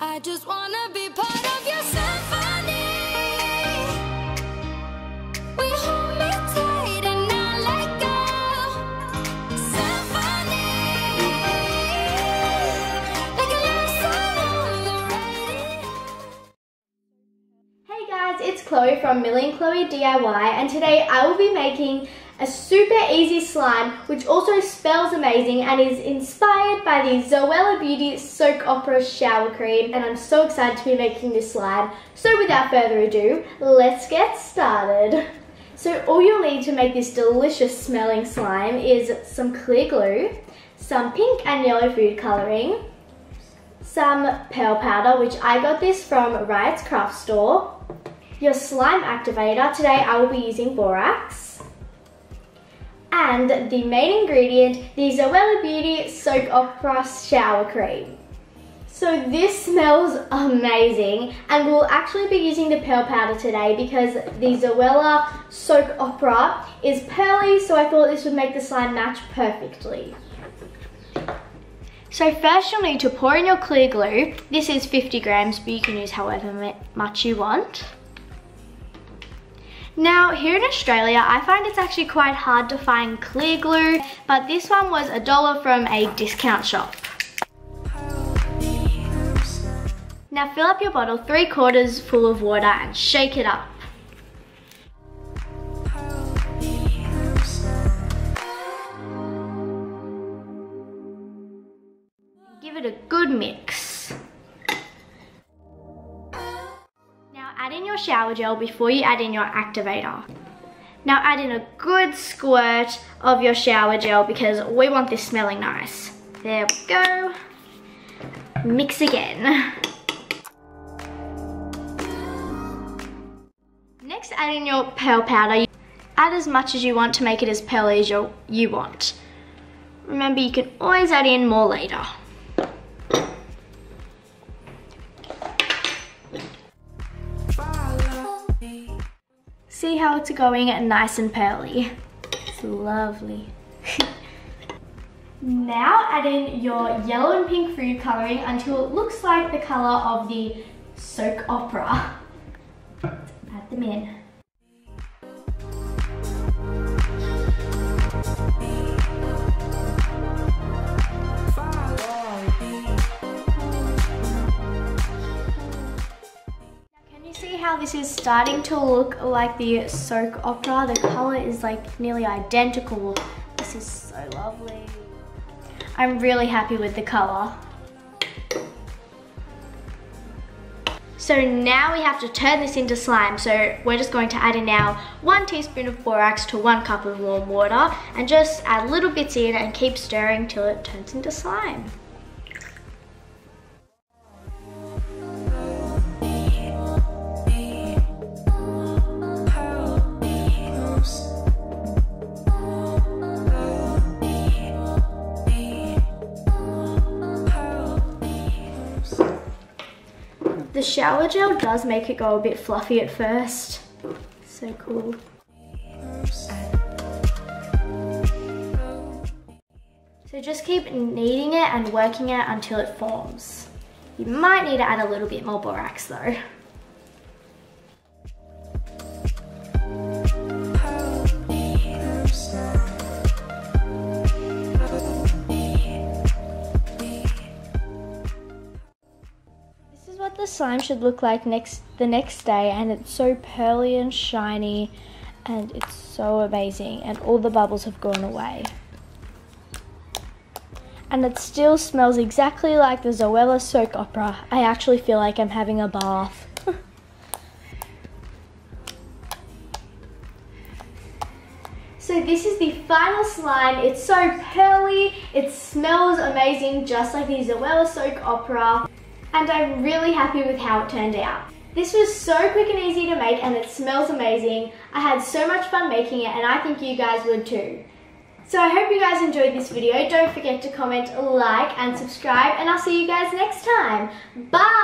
I just wanna be part of your symphony. We hold me tight and not let go. Symphony, like a love song on the radio. Hey guys, it's Chloe from Millie and Chloe DIY, and today I will be making a super easy slime which also smells amazing and is inspired by the Zoella Beauty Soap Opera Shower Cream, and I'm so excited to be making this slime. So without further ado, let's get started. So all you'll need to make this delicious smelling slime is some clear glue, some pink and yellow food colouring, some pearl powder, which I got this from Riot's Craft Store, your slime activator, today I will be using BORAX, and the main ingredient, the Zoella Beauty Soap Opera Shower Cream. So this smells amazing, and we'll actually be using the pearl powder today because the Zoella Soap Opera is pearly, so I thought this would make the slime match perfectly. So first you'll need to pour in your clear glue. This is 50 grams, but you can use however much you want. Now here in Australia, I find it's actually quite hard to find clear glue, but this one was $1 from a discount shop. Now fill up your bottle 3/4 full of water and shake it up. Give it a good mix. Add in your shower gel before you add in your activator. Now add in a good squirt of your shower gel because we want this smelling nice. There we go. Mix again. Next, add in your pearl powder. Add as much as you want to make it as pearly as you want. Remember, you can always add in more later. See how it's going nice and pearly? It's lovely. Now add in your yellow and pink food colouring until it looks like the colour of the soap opera. Add them in. How this is starting to look like the soap opera. The colour is like nearly identical. This is so lovely. I'm really happy with the colour. So now we have to turn this into slime. So we're just going to add in now 1 teaspoon of borax to 1 cup of warm water and just add little bits in and keep stirring till it turns into slime. The shower gel does make it go a bit fluffy at first. So cool. So just keep kneading it and working it until it forms. You might need to add a little bit more borax though. The slime should look like the next day, and it's so pearly and shiny and it's so amazing, and all the bubbles have gone away. And it still smells exactly like the Zoella soap opera. I actually feel like I'm having a bath. So this is the final slime. It's so pearly, it smells amazing just like the Zoella soap opera. And I'm really happy with how it turned out. This was so quick and easy to make, and it smells amazing. I had so much fun making it, and I think you guys would too. So I hope you guys enjoyed this video. Don't forget to comment, like, and subscribe, and I'll see you guys next time. Bye!